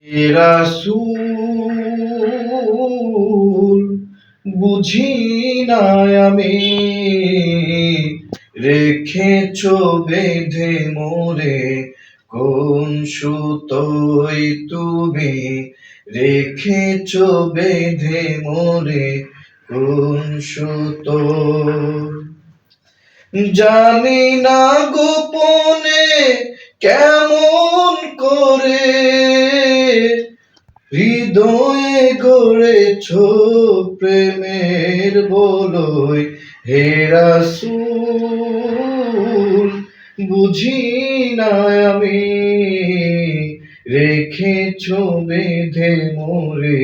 হে রাসূল বুঝি না আমি রেখেছ বেঁধে মোরে কোন সুতোয় তুমি রেখেছ বেঁধে মোরে কোন সুতোয় জানি না গোপনে কেমন করে হৃদয়ে গড়েছ প্রেমের বলয় হে রাসূল বুঝি না আমি রেখেছ বেঁধে মোরে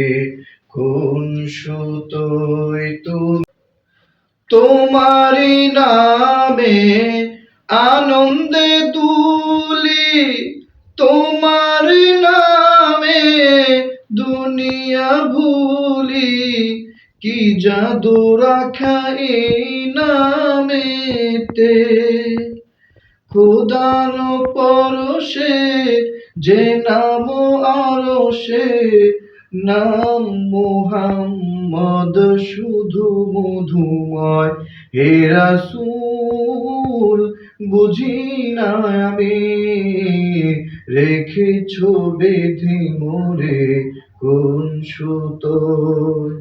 কোন সুতোয় তুমি তোমারি নামে আনন্দে দুলি তোমারি নামে দুনিয়া ভুলি কি জাদু রাখা এই নামেতে খোদার পরশে যে নাম আরশে নাম মুহাম্মদ শুধু মধুময় হে রাসূল বুঝি না আমি রেখেছ বেঁধে মোরে কোন সুতোয়